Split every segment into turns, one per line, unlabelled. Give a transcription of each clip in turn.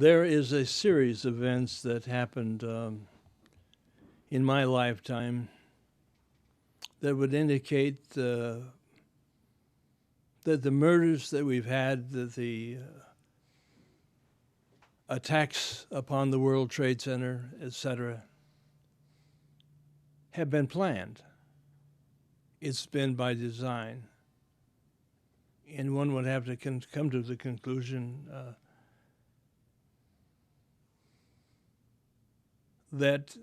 There is a series of events that happened in my lifetime that would indicate that the murders that we've had, that the attacks upon the World Trade Center, etc., have been planned. It's been by design. And one would have to come to the conclusion that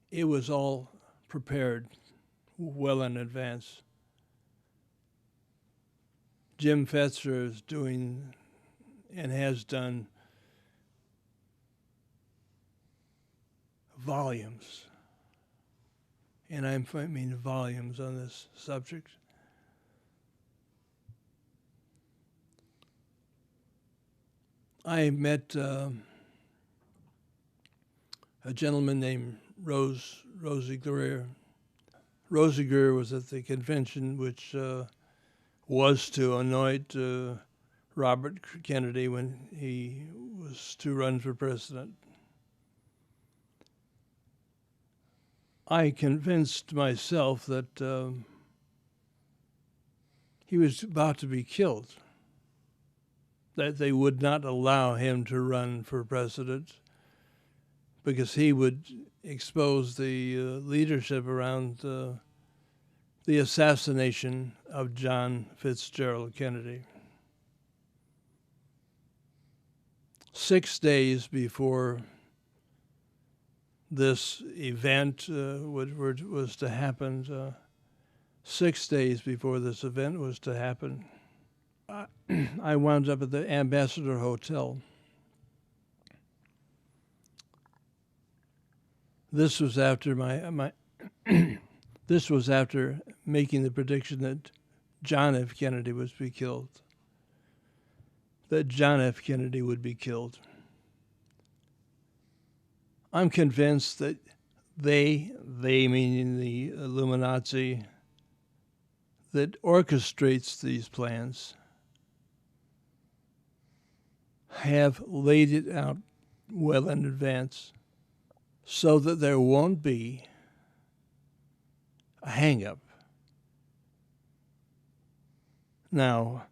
it was all prepared well in advance. Jim Fetzer is doing and has done volumes, and I mean volumes on this subject. I met a gentleman named Rosie Greer. Rosie Greer was at the convention which was to anoint Robert Kennedy when he was to run for president. I convinced myself that he was about to be killed, that they would not allow him to run for president because he would expose the leadership around the assassination of John Fitzgerald Kennedy. 6 days before this event was to happen, 6 days before this event was to happen, I wound up at the Ambassador Hotel. This was after this was after making the prediction that John F. Kennedy was to be killed. That John F. Kennedy would be killed. I'm convinced that they meaning the Illuminati, that orchestrates these plans, have laid it out well in advance so that there won't be a hang-up. Now,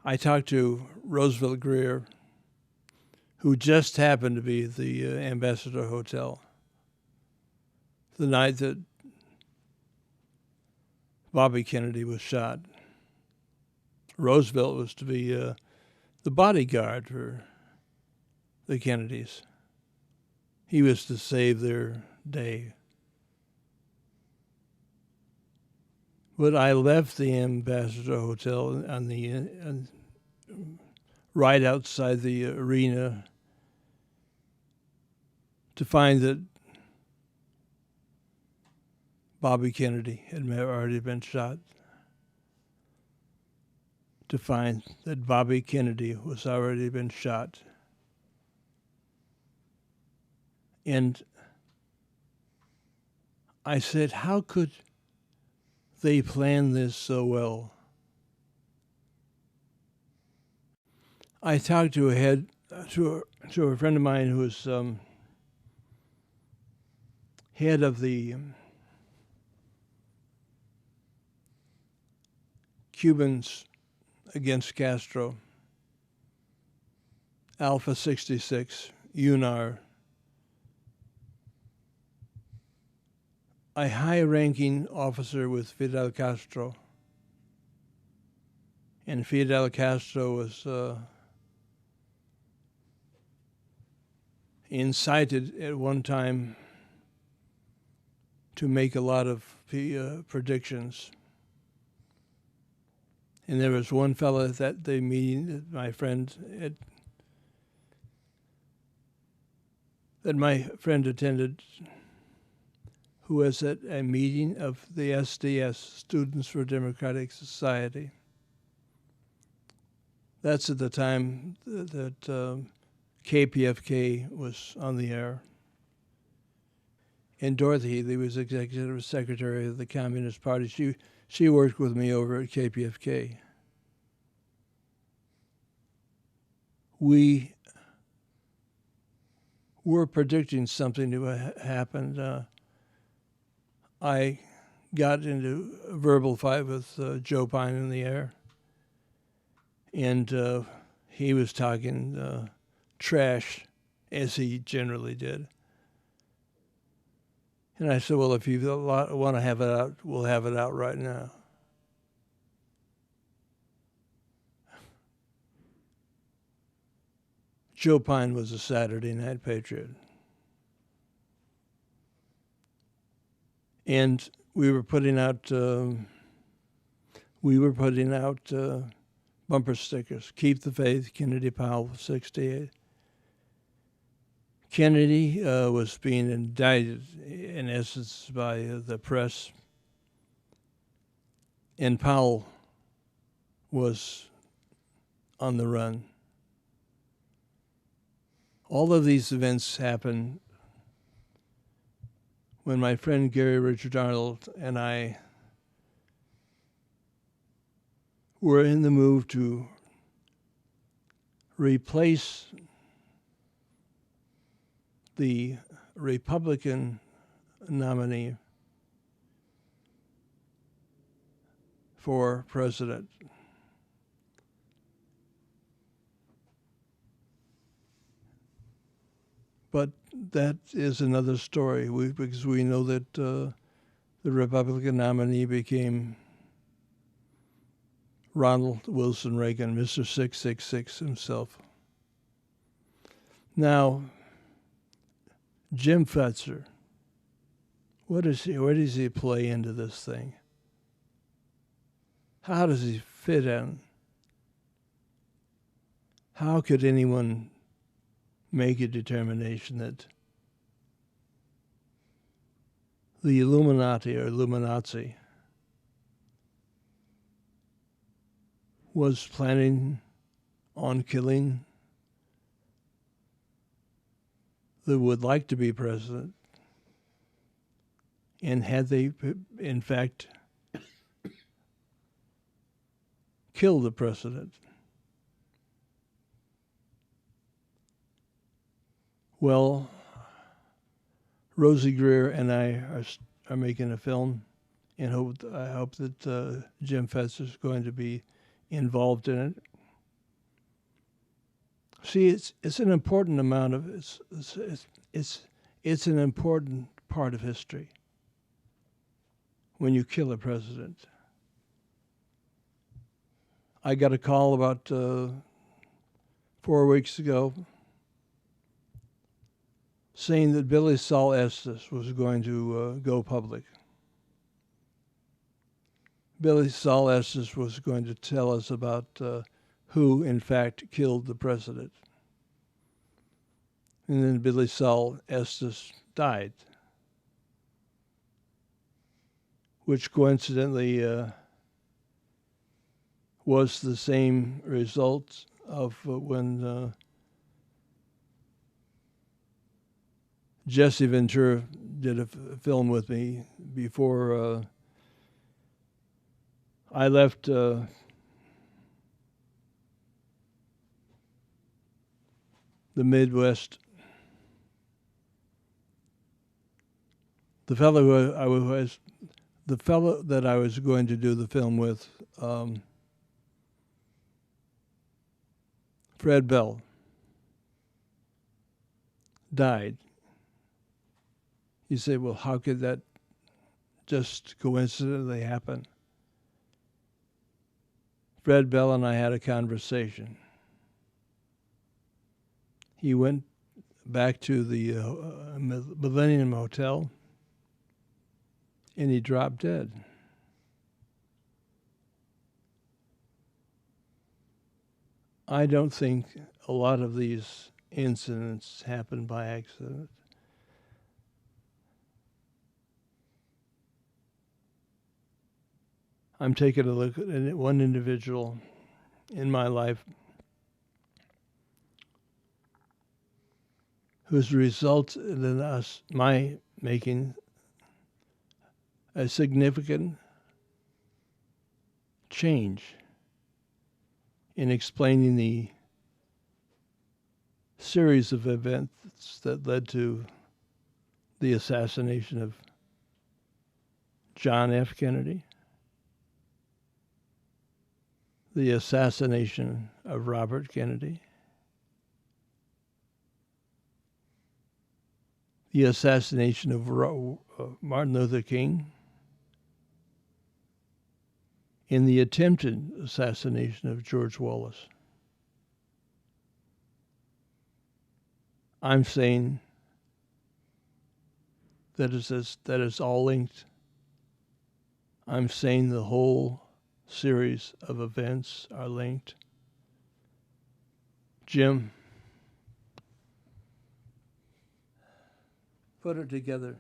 I talked to Roosevelt Greer, who just happened to be at the Ambassador Hotel the night that Bobby Kennedy was shot. Roosevelt was to be the bodyguard for the Kennedys. He was to save their day. But I left the Ambassador Hotel right outside the arena to find that Bobby Kennedy had already been shot. To find that Bobby Kennedy was already been shot. And I said, how could they plan this so well? I talked to a friend of mine who was head of the Cubans against Castro, Alpha 66, UNAR, a high-ranking officer with Fidel Castro. And Fidel Castro was incited at one time to make a lot of predictions. And there was one fellow at that meeting that my friend attended, who was at a meeting of the SDS, Students for Democratic Society. That's at the time that KPFK was on the air. And Dorothy, who was executive secretary of the Communist Party, she worked with me over at KPFK. we were predicting something to happen. I got into a verbal fight with Joe Pine in the air, and he was talking trash, as he generally did. And I said, well, if you want to have it out, we'll have it out right now. Joe Pine was a Saturday Night Patriot. And we were putting out bumper stickers. Keep the faith, Kennedy Powell, 68. Kennedy was being indicted, in essence, by the press, and Powell was on the run. All of these events happened when my friend Gary Richard Arnold and I were in the move to replace the Republican nominee for president. But that is another story, because we know that the Republican nominee became Ronald Wilson Reagan, Mr. 666 himself. Now, Jim Fetzer, where does he play into this thing? How does he fit in? How could anyone make a determination that the Illuminati or Illuminati was planning on killing the would like to be president? And had they, in fact, killed the president? Well, Rosie Greer and I are making a film, and I hope that Jim Fetzer is going to be involved in it. See, it's an important amount of it's an important part of history when you kill a president. I got a call about 4 weeks ago saying that Billy Saul Estes was going to go public. Billy Saul Estes was going to tell us about who, in fact, killed the president. And then Billy Saul Estes died, which coincidentally was the same result of when Jesse Ventura did a film with me before I left the Midwest. The fellow that I was going to do the film with, Fred Bell, died. You say, well, how could that just coincidentally happen? Fred Bell and I had a conversation. He went back to the Millennium Hotel, and he dropped dead. I don't think a lot of these incidents happen by accident. I'm taking a look at one individual in my life who's resulted in my making a significant change in explaining the series of events that led to the assassination of John F. Kennedy, the assassination of Robert Kennedy, the assassination of Martin Luther King, and the attempted assassination of George Wallace. I'm saying that is all linked. I'm saying the whole series of events are linked. Jim, put it together.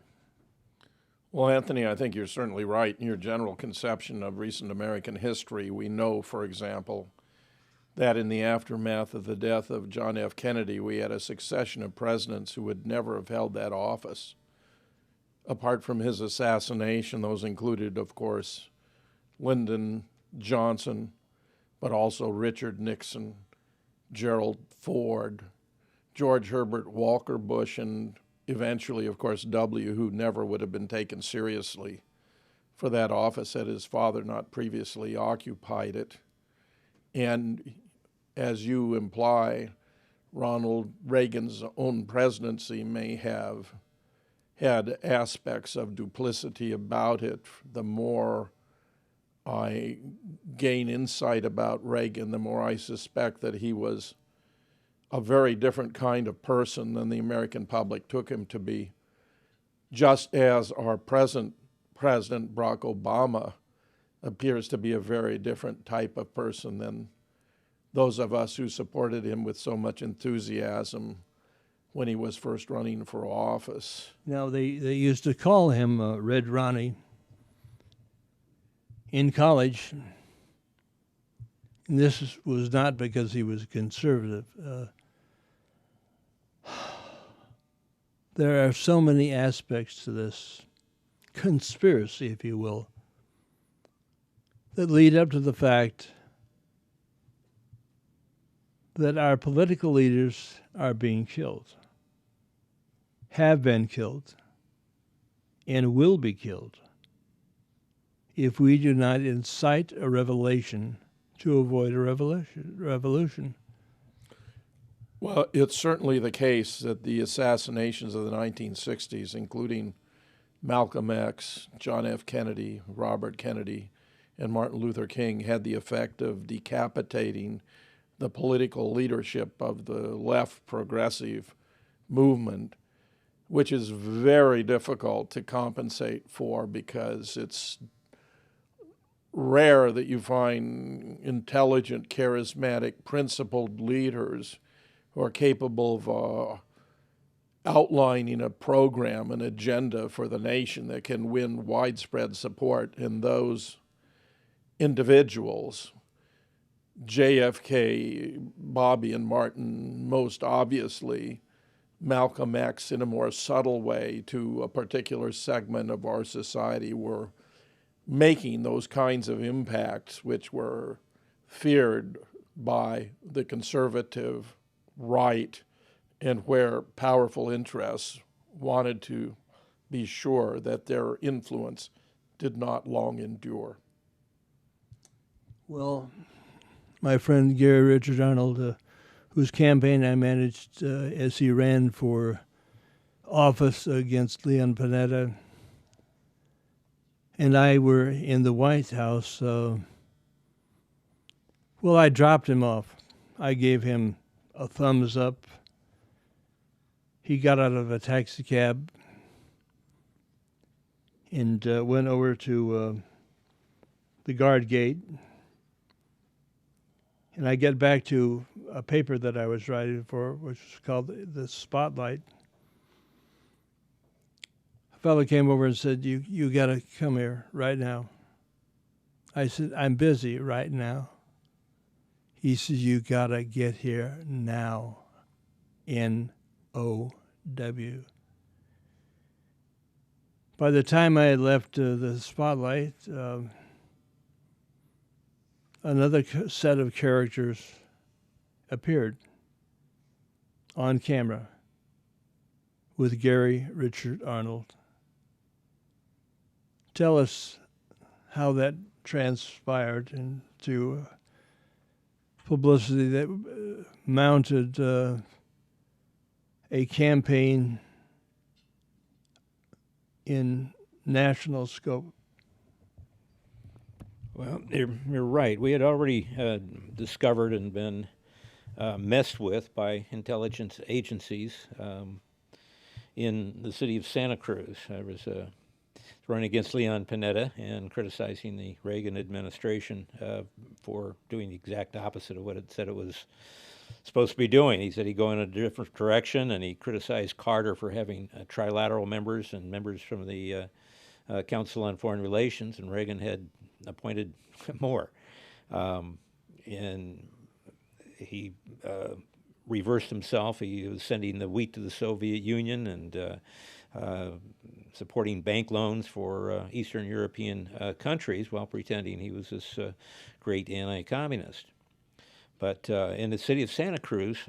Well, Anthony, I think you're certainly right in your general conception of recent American history. We know, for example, that in the aftermath of the death of John F. Kennedy, we had a succession of presidents who would never have held that office. Apart from his assassination, those included, of course, Lyndon Johnson, but also Richard Nixon, Gerald Ford, George Herbert Walker Bush, and eventually, of course, W., who never would have been taken seriously for that office had his father not previously occupied it. And as you imply, Ronald Reagan's own presidency may have had aspects of duplicity about it. The more I gain insight about Reagan, the more I suspect that he was a very different kind of person than the American public took him to be, just as our present President Barack Obama appears to be a very different type of person than those of us who supported him with so much enthusiasm when he was first running for office.
Now, they used to call him Red Ronnie in college. And this was not because he was conservative. There are so many aspects to this conspiracy, if you will, that lead up to the fact that our political leaders are being killed, have been killed, and will be killed if we do not incite a revelation to avoid a revolution.
Well, it's certainly the case that the assassinations of the 1960s, including Malcolm X, John F. Kennedy, Robert Kennedy, and Martin Luther King, had the effect of decapitating the political leadership of the left progressive movement, which is very difficult to compensate for because it's rare that you find intelligent, charismatic, principled leaders who are capable of outlining a program, an agenda for the nation that can win widespread support in those individuals. JFK, Bobby, and Martin, most obviously, Malcolm X in a more subtle way to a particular segment of our society were making those kinds of impacts which were feared by the conservative right and where powerful interests wanted to be sure that their influence did not long endure.
Well, my friend Gary Richard Arnold, whose campaign I managed as he ran for office against Leon Panetta, and I were in the White House. Well, I dropped him off. I gave him a thumbs up. He got out of a taxi cab and went over to the guard gate. And I get back to a paper that I was writing for, which was called The Spotlight. A fellow came over and said, you got to come here right now. I said, I'm busy right now. He says, you got to get here now. N-O-W. By the time I had left the Spotlight, another set of characters appeared on camera with Gary Richard Arnold. Tell us how that transpired into publicity that mounted a campaign in national scope.
Well, you're right. We had already discovered and been messed with by intelligence agencies in the city of Santa Cruz. I was running against Leon Panetta and criticizing the Reagan administration for doing the exact opposite of what it said it was supposed to be doing. He said he'd go in a different direction, and he criticized Carter for having trilateral members and members from the Council on Foreign Relations, and Reagan had appointed more. And he reversed himself. He was sending the wheat to the Soviet Union and supporting bank loans for Eastern European countries while pretending he was this great anti-communist. But in the city of Santa Cruz,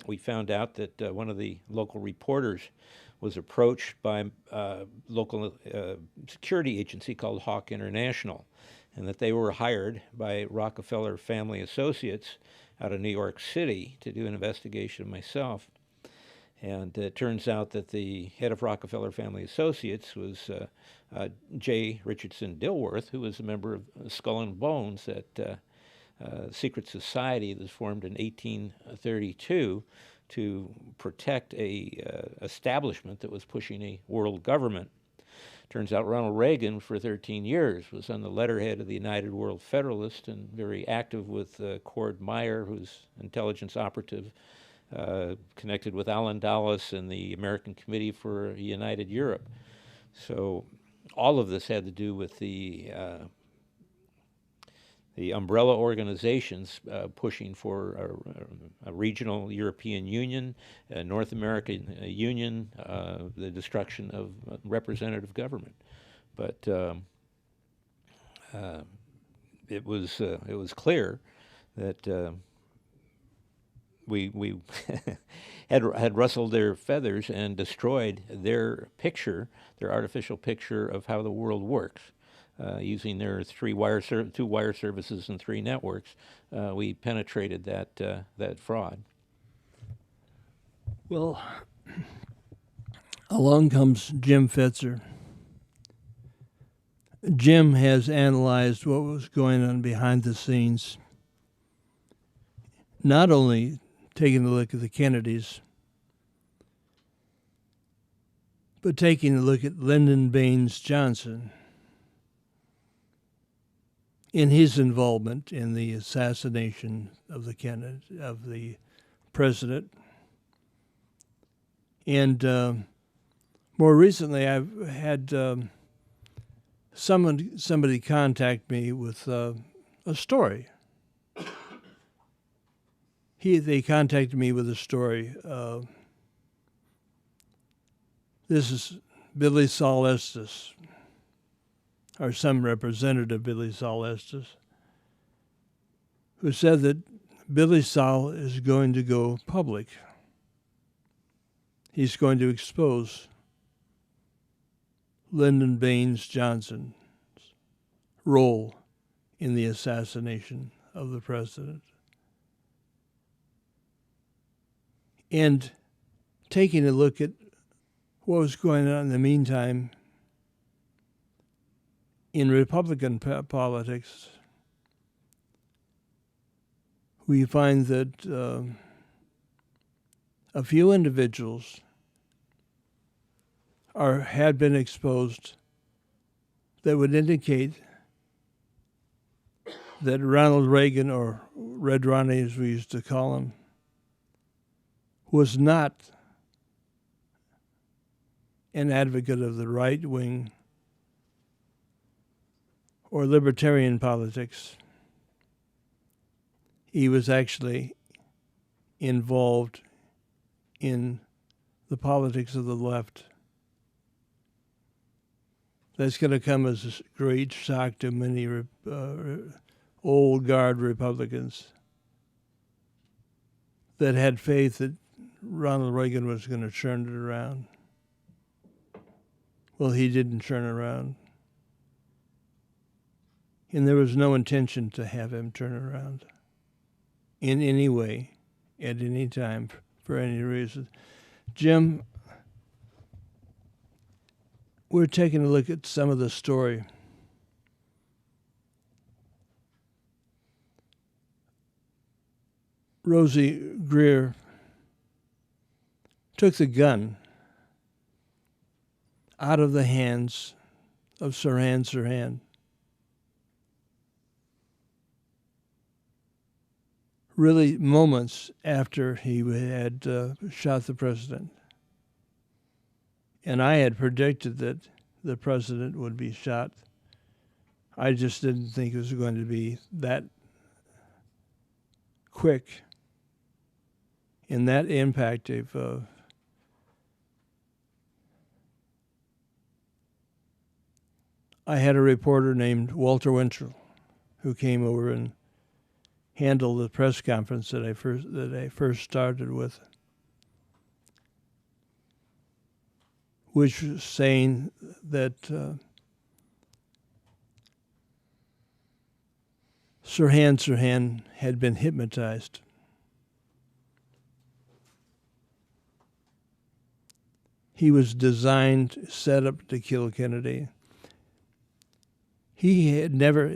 we found out that one of the local reporters was approached by a local security agency called Hawk International, and that they were hired by Rockefeller Family Associates out of New York City to do an investigation of myself. And it turns out that the head of Rockefeller Family Associates was J. Richardson Dilworth, who was a member of Skull and Bones, that secret society that was formed in 1832 to protect a establishment that was pushing a world government. Turns out Ronald Reagan, for 13 years, was on the letterhead of the United World Federalist and very active with Cord Meyer, who's intelligence operative connected with Allen Dulles and the American Committee for United Europe. So all of this had to do with the umbrella organizations pushing for a regional European Union, a North American Union, the destruction of representative government. But it was clear that we had rustled their feathers and destroyed their picture, their artificial picture of how the world works. Using their two wire services and 3 networks, we penetrated that fraud.
Well, along comes Jim Fetzer. Jim has analyzed what was going on behind the scenes, not only taking a look at the Kennedys, but taking a look at Lyndon Baines Johnson in his involvement in the assassination of the president. And more recently, I've had somebody contact me with a story. They contacted me with a story. This is Billy Saul Estes, or some representative Billy Saul Estes, who said that Billy Saul is going to go public. He's going to expose Lyndon Baines Johnson's role in the assassination of the president. And taking a look at what was going on in the meantime in Republican politics, we find that a few individuals had been exposed that would indicate that Ronald Reagan, or Red Ronnie as we used to call him, was not an advocate of the right wing or libertarian politics. He was actually involved in the politics of the left. That's going to come as a great shock to many old guard Republicans that had faith that Ronald Reagan was going to turn it around. Well, he didn't turn around. And there was no intention to have him turn around in any way, at any time, for any reason. Jim, we're taking a look at some of the story. Rosie Greer took the gun out of the hands of Sirhan. Really moments after he had shot the president. And I had predicted that the president would be shot. I just didn't think it was going to be that quick and that impactful. I had a reporter named Walter Winchell who came over and handled the press conference that I first started with, which was saying that Sirhan had been hypnotized. He was designed, set up to kill Kennedy. He had never,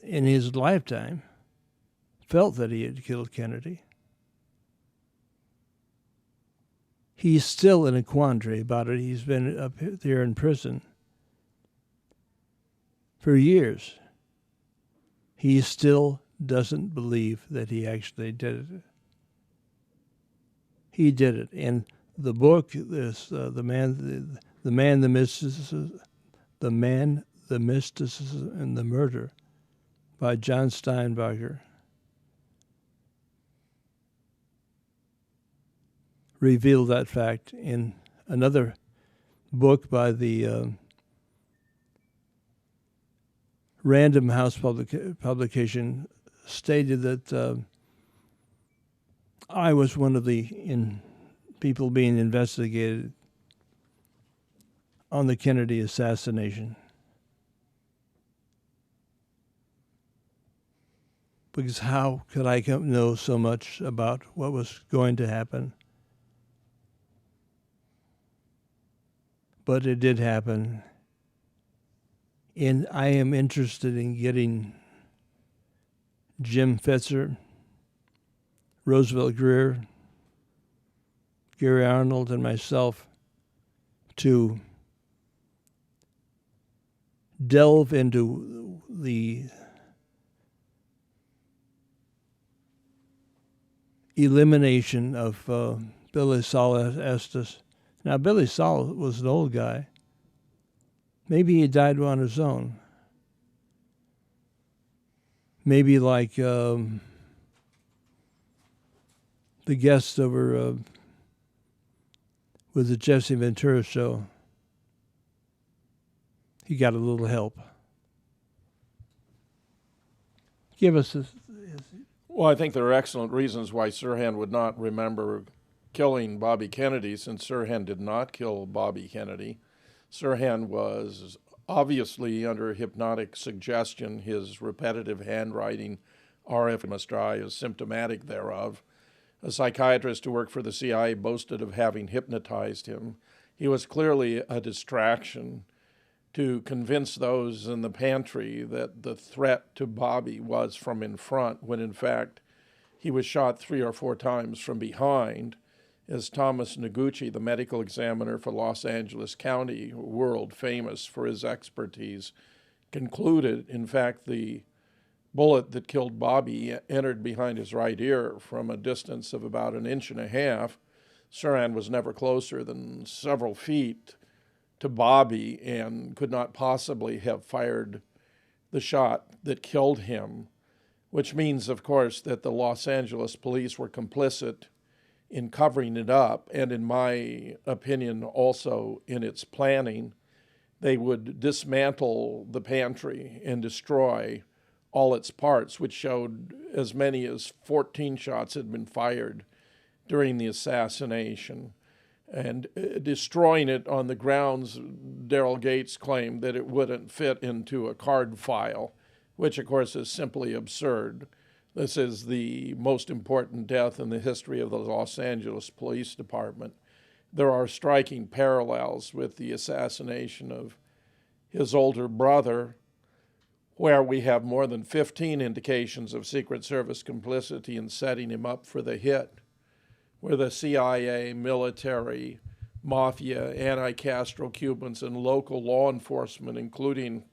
in his lifetime, felt that he had killed Kennedy. He's still in a quandary about it. He's been up there in prison for years. He still doesn't believe that he actually did it. He did it. And the book, this the man, the mysticism, and the murder, by John Steinbacher, revealed that fact. In another book by the Random House publication, stated that I was one of the people being investigated on the Kennedy assassination. Because how could I know so much about what was going to happen? But it did happen. And I am interested in getting Jim Fetzer, Roosevelt Greer, Gary Arnold, and myself to delve into the elimination of Billy Saul Estes. Now, Billy Saul was an old guy. Maybe he died on his own. Maybe like the guest over with the Jesse Ventura show. He got a little help. Give us his.
Well, I think there are excellent reasons why Sirhan would not remember killing Bobby Kennedy, since Sirhan did not kill Bobby Kennedy. Sirhan was obviously under hypnotic suggestion. His repetitive handwriting, RF must dry, is symptomatic thereof. A psychiatrist who worked for the CIA boasted of having hypnotized him. He was clearly a distraction to convince those in the pantry that the threat to Bobby was from in front, when in fact he was shot 3 or 4 times from behind. As Thomas Noguchi, the medical examiner for Los Angeles County, world famous for his expertise, concluded, in fact, the bullet that killed Bobby entered behind his right ear from a distance of about 1.5 inches. Sirhan was never closer than several feet to Bobby and could not possibly have fired the shot that killed him, which means, of course, that the Los Angeles police were complicit in covering it up, and in my opinion, also in its planning. They would dismantle the pantry and destroy all its parts, which showed as many as 14 shots had been fired during the assassination, and destroying it on the grounds, Daryl Gates claimed, that it wouldn't fit into a card file, which of course is simply absurd. This is the most important death in the history of the Los Angeles Police Department. There are striking parallels with the assassination of his older brother, where we have more than 15 indications of Secret Service complicity in setting him up for the hit, where the CIA, military, mafia, anti-Castro Cubans, and local law enforcement, including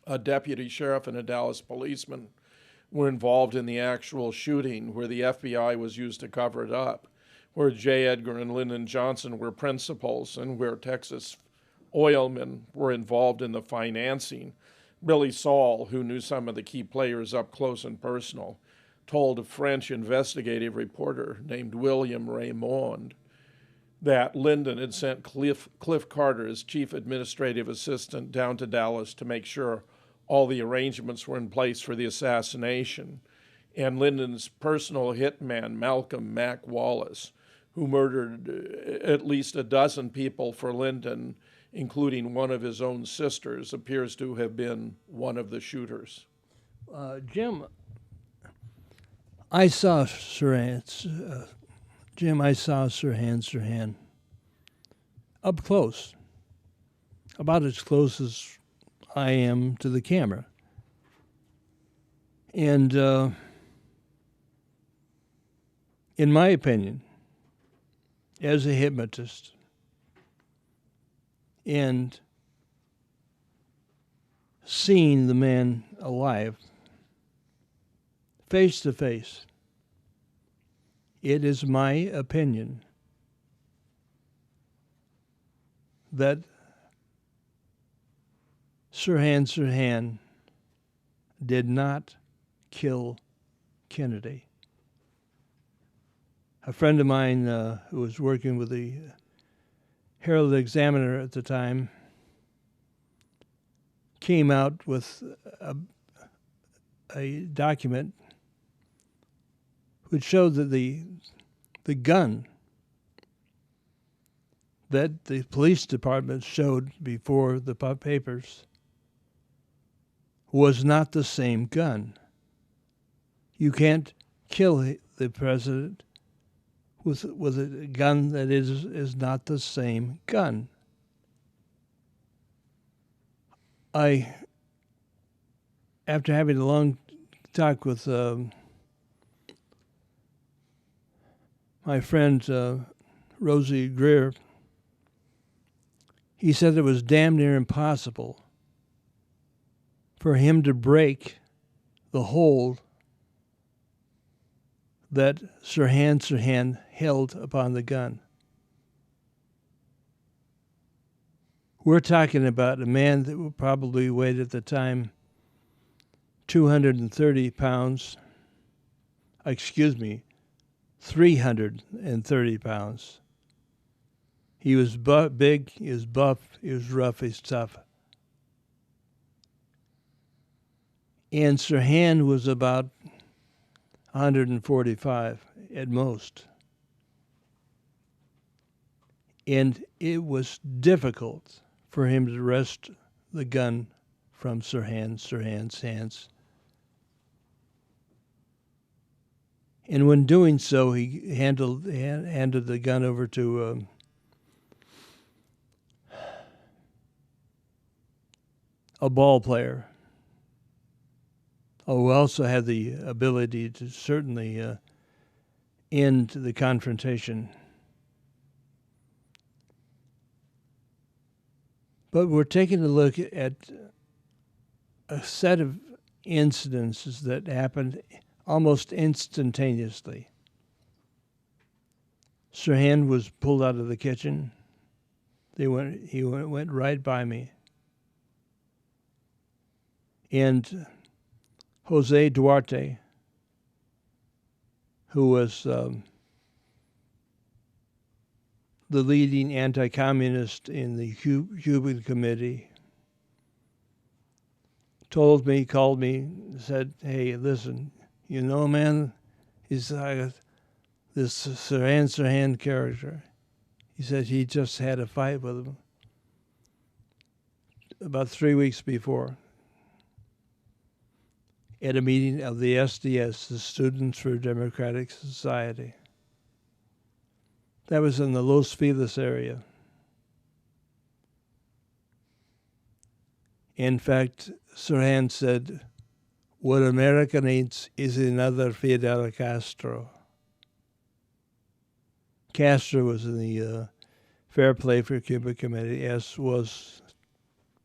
a deputy sheriff and a Dallas policeman, were involved in the actual shooting, where the FBI was used to cover it up, where J. Edgar and Lyndon Johnson were principals, and where Texas oilmen were involved in the financing. Billy Saul, who knew some of the key players up close and personal, told a French investigative reporter named William Raymond that Lyndon had sent Cliff Carter, as chief administrative assistant, down to Dallas to make sure all the arrangements were in place for the assassination. And Lyndon's personal hitman, Malcolm Mac Wallace, who murdered at least a dozen people for Lyndon, including one of his own sisters, appears to have been one of the shooters.
Jim, I saw Sirhan Sirhan up close, about as close as I am to the camera. And in my opinion, as a hypnotist, and seeing the man alive, face to face, it is my opinion that Sirhan did not kill Kennedy. A friend of mine who was working with the Herald Examiner at the time came out with a document which showed that the gun that the police department showed before the papers was not the same gun. You can't kill the president with a gun that is not the same gun. After having a long talk with my friend Rosie Greer, he said it was damn near impossible for him to break the hold that Sirhan held upon the gun. We're talking about a man that probably weighed at the time 230 pounds, 330 pounds. He was big, he was buff, he was rough, he's tough. And Sirhan was about 145 at most. And it was difficult for him to wrest the gun from Sirhan's hands. And when doing so, he handed the gun over to a ball player who also had the ability to certainly end the confrontation. But we're taking a look at a set of incidences that happened almost instantaneously. Sirhan was pulled out of the kitchen. He went right by me. And Jose Duarte, who was the leading anti-communist in the Cuban Committee, called me, said, "Hey, listen, man," he said, this Sirhan character. He said he just had a fight with him about 3 weeks before at a meeting of the SDS, the Students for Democratic Society. That was in the Los Feliz area. In fact, Sirhan said, "What America needs is another Fidel Castro." Castro was in the Fair Play for Cuba Committee, as was,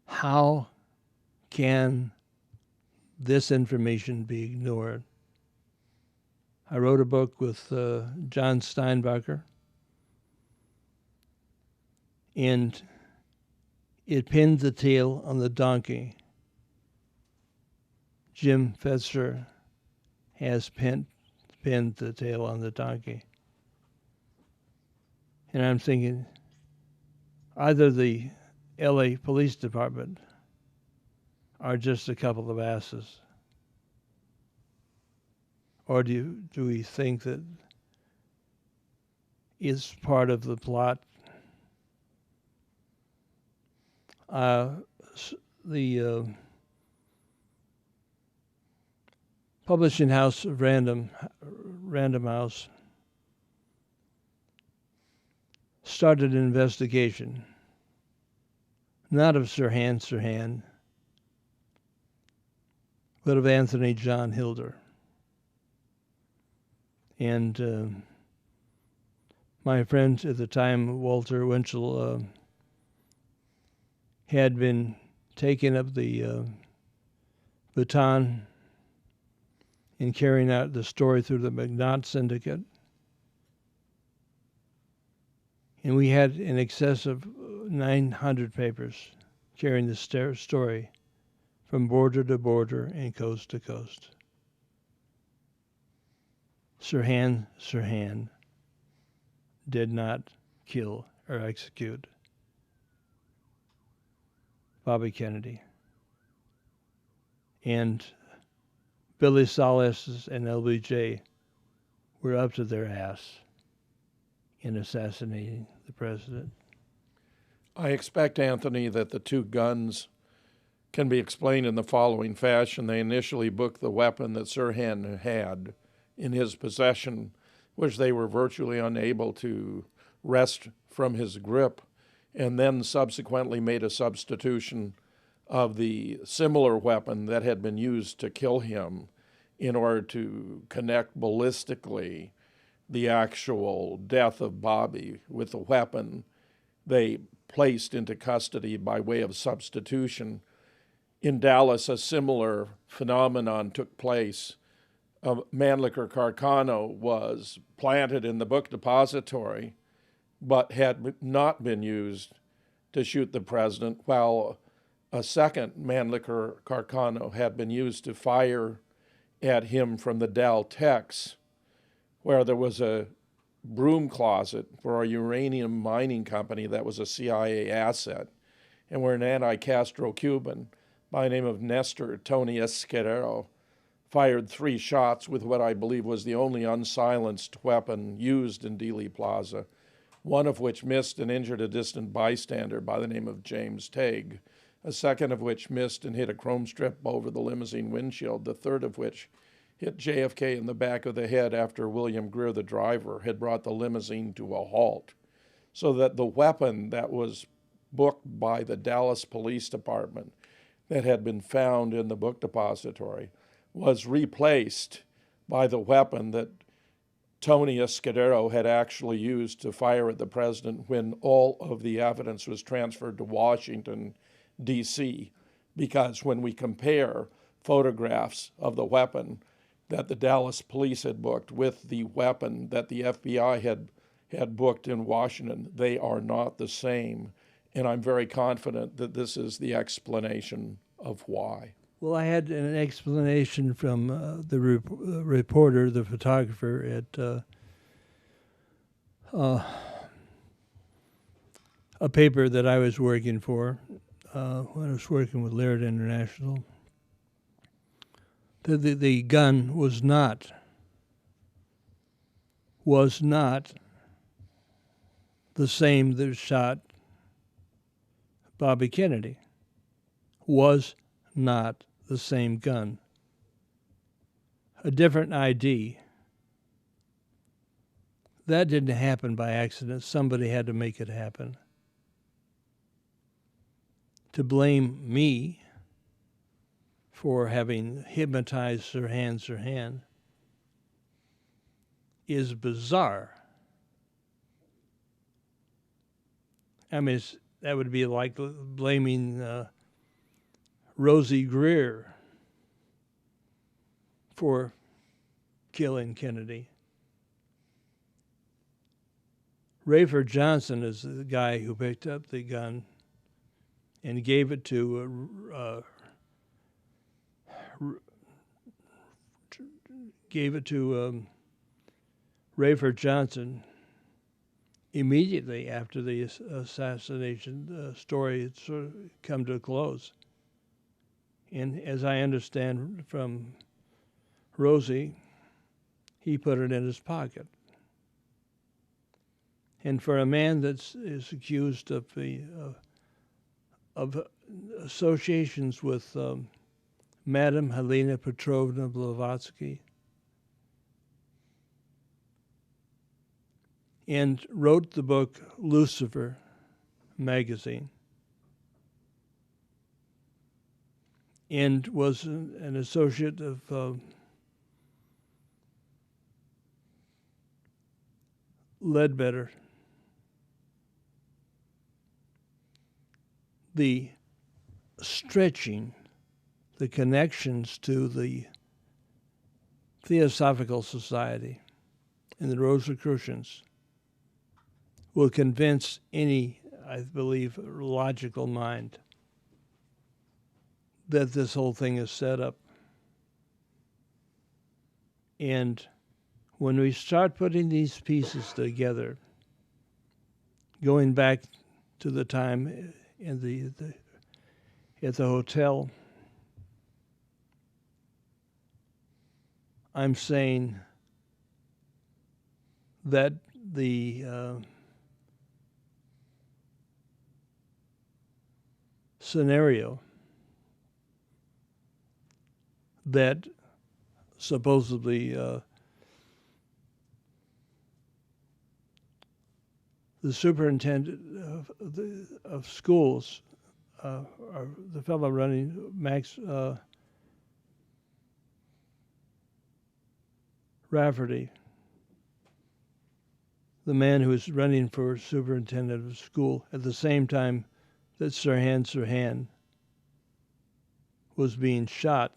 how can this information be ignored? I wrote a book with John Steinbacher, and it pinned the tail on the donkey. Jim Fetzer has pinned the tail on the donkey. And I'm thinking, either the LA Police Department are just a couple of asses, or do we think that it's part of the plot? The publishing house of Random House started an investigation, not of Sirhan, but of Anthony John Hilder. And my friend at the time, Walter Winchell, had been taking up the baton in carrying out the story through the McNaught Syndicate. And we had in excess of 900 papers carrying the story from border to border and coast to coast. Sirhan did not kill or execute Bobby Kennedy. And Billy Solis and LBJ were up to their ass in assassinating the president.
I expect, Anthony, that the two guns can be explained in the following fashion. They initially booked the weapon that Sirhan had in his possession, which they were virtually unable to wrest from his grip, and then subsequently made a substitution of the similar weapon that had been used to kill him in order to connect ballistically the actual death of Bobby with the weapon they placed into custody by way of substitution. In Dallas, a similar phenomenon took place. A Mannlicher Carcano was planted in the book depository, but had not been used to shoot the president, while a second Mannlicher Carcano had been used to fire at him from the Dal Tex, where there was a broom closet for a uranium mining company that was a CIA asset, and where an anti-Castro Cuban by the name of Nestor Tony Esquerero fired 3 shots with what I believe was the only unsilenced weapon used in Dealey Plaza, one of which missed and injured a distant bystander by the name of James Tague, a second of which missed and hit a chrome strip over the limousine windshield, the third of which hit JFK in the back of the head after William Greer, the driver, had brought the limousine to a halt. So that the weapon that was booked by the Dallas Police Department that had been found in the book depository was replaced by the weapon that Tony Escudero had actually used to fire at the president when all of the evidence was transferred to Washington, D.C., because when we compare photographs of the weapon that the Dallas police had booked with the weapon that the FBI had booked in Washington, they are not the same. And I'm very confident that this is the explanation of why.
Well, I had an explanation from the reporter, the photographer at a paper that I was working for when I was working with Laird International. The gun was not was not the same that shot Bobby Kennedy. Was not the same gun. A different ID. That didn't happen by accident. Somebody had to make it happen. To blame me for having hypnotized Sirhan is bizarre. I mean, that would be like blaming Rosie Greer for killing Kennedy. Rayford Johnson is the guy who picked up the gun and gave it to Rayford Johnson immediately after the assassination story had sort of come to a close. And as I understand from Rosie, he put it in his pocket. And for a man that is accused of associations with Madame Helena Petrovna Blavatsky, and wrote the book Lucifer magazine, and was an associate of Ledbetter, the stretching, the connections to the Theosophical Society and the Rosicrucians will convince any, I believe, logical mind that this whole thing is set up. And when we start putting these pieces together, going back to the time in at the hotel, I'm saying that the scenario that supposedly the superintendent of schools, or the fellow running Max Rafferty, the man who was running for superintendent of school at the same time that Sirhan was being shot,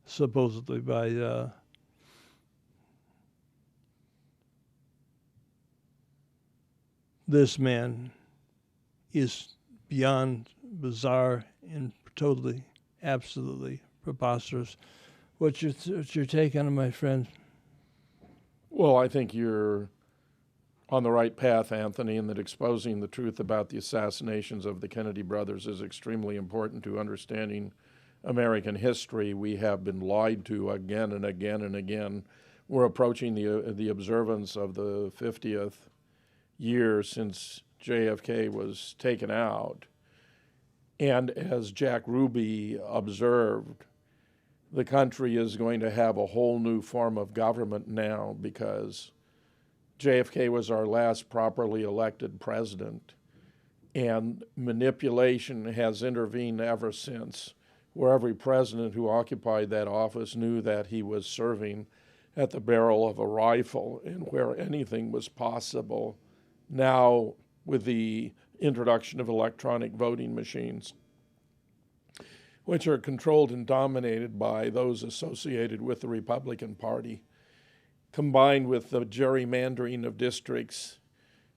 supposedly by this man, is beyond bizarre and totally, absolutely preposterous. What's your take on it, my friend?
Well, I think you're on the right path, Anthony, in that exposing the truth about the assassinations of the Kennedy brothers is extremely important to understanding American history. We have been lied to again and again and again. We're approaching the observance of the 50th year since JFK was taken out. And as Jack Ruby observed, the country is going to have a whole new form of government now because JFK was our last properly elected president, and manipulation has intervened ever since, where every president who occupied that office knew that he was serving at the barrel of a rifle and where anything was possible. Now, with the introduction of electronic voting machines, which are controlled and dominated by those associated with the Republican Party, combined with the gerrymandering of districts,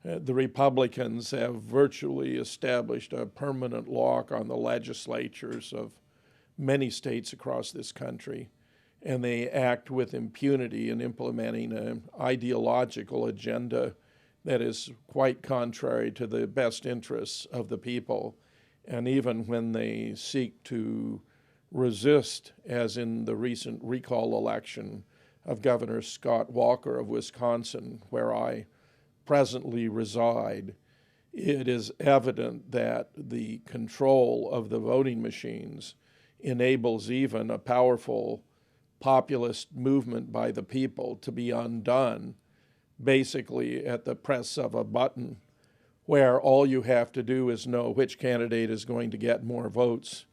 the Republicans have virtually established a permanent lock on the legislatures of many states across this country, and they act with impunity in implementing an ideological agenda that is quite contrary to the best interests of the people. And even when they seek to resist, as in the recent recall election, of Governor Scott Walker of Wisconsin, where I presently reside, it is evident that the control of the voting machines enables even a powerful populist movement by the people to be undone basically at the press of a button, where all you have to do is know which candidate is going to get more votes.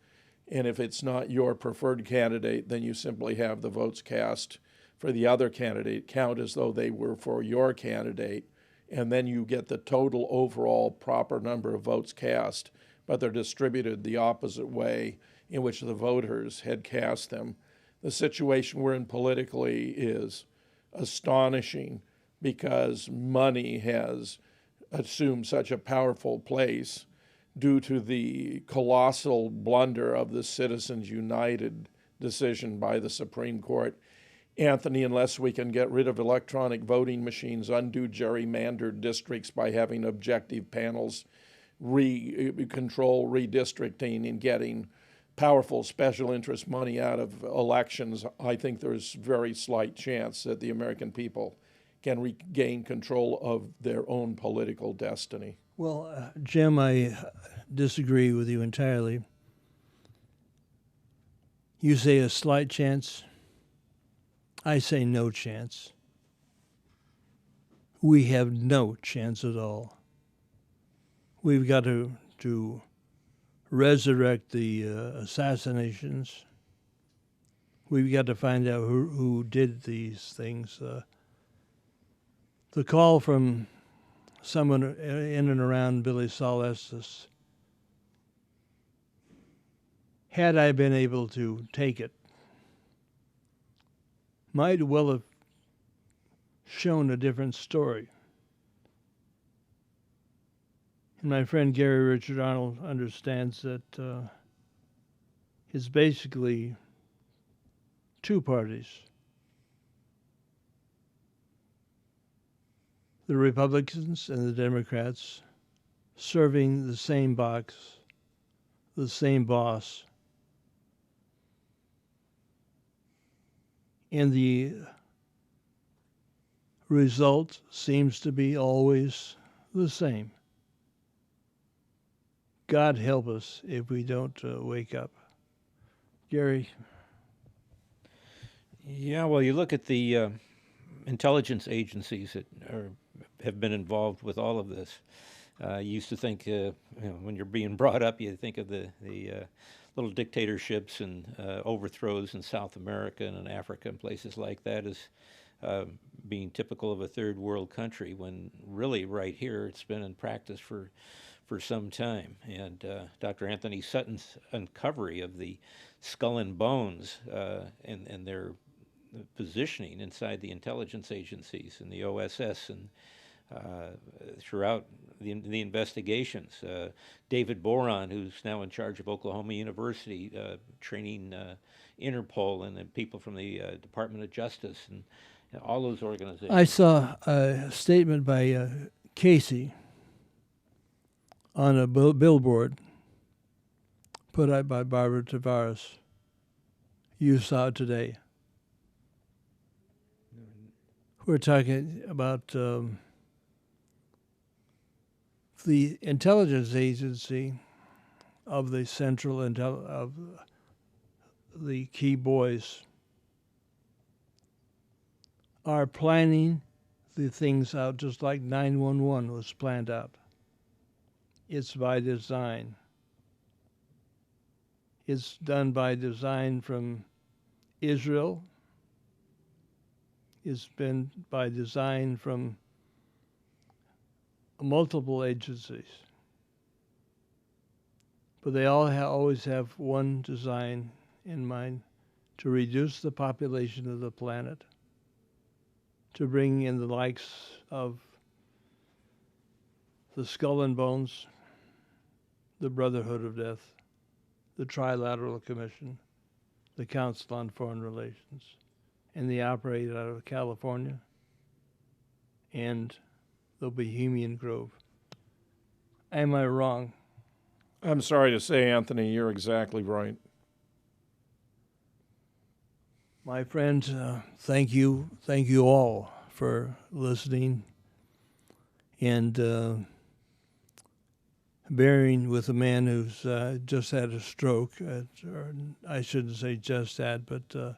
And if it's not your preferred candidate, then you simply have the votes cast for the other candidate count as though they were for your candidate. And then you get the total overall proper number of votes cast, but they're distributed the opposite way in which the voters had cast them. The situation we're in politically is astonishing because money has assumed such a powerful place due to the colossal blunder of the Citizens United decision by the Supreme Court. Anthony, unless we can get rid of electronic voting machines, undo gerrymandered districts by having objective panels, control redistricting and getting powerful special interest money out of elections, I think there's very slight chance that the American people can regain control of their own political destiny.
Well, Jim, I disagree with you entirely. You say a slight chance. I say no chance. We have no chance at all. We've got to resurrect the assassinations. We've got to find out who did these things. The call from someone in and around Billy Saul Estes, had I been able to take it, might well have shown a different story. And my friend Gary Richard Arnold understands that it's basically two parties. The Republicans and the Democrats serving the same box, the same boss. And the result seems to be always the same. God help us if we don't wake up. Gary?
Yeah, well, you look at the intelligence agencies that have been involved with all of this. You used to think, when you're being brought up, you think of the little dictatorships and overthrows in South America and in Africa and places like that as being typical of a third world country, when really right here it's been in practice for some time. And Dr. Anthony Sutton's uncovery of the skull and bones and their positioning inside the intelligence agencies and the OSS and throughout the investigations. David Boron, who's now in charge of Oklahoma University, training Interpol and people from the Department of Justice and all those organizations.
I saw a statement by Casey on a billboard put out by Barbara Tavares. You saw it today. We're talking about the intelligence agency of the central of the key boys are planning the things out just like 911 was planned out. It's by design. It's done by design from Israel. It's been by design from multiple agencies. But they all always have one design in mind: to reduce the population of the planet, to bring in the likes of the Skull and Bones, the Brotherhood of Death, the Trilateral Commission, the Council on Foreign Relations, and they operate out of California and the Bohemian Grove. Am I wrong?
I'm sorry to say, Anthony, you're exactly right.
My friends, thank you all for listening and bearing with a man who's just had a stroke. Or I shouldn't say just had, but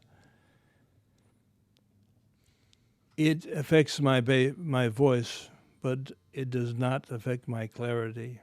it affects my voice, but it does not affect my clarity.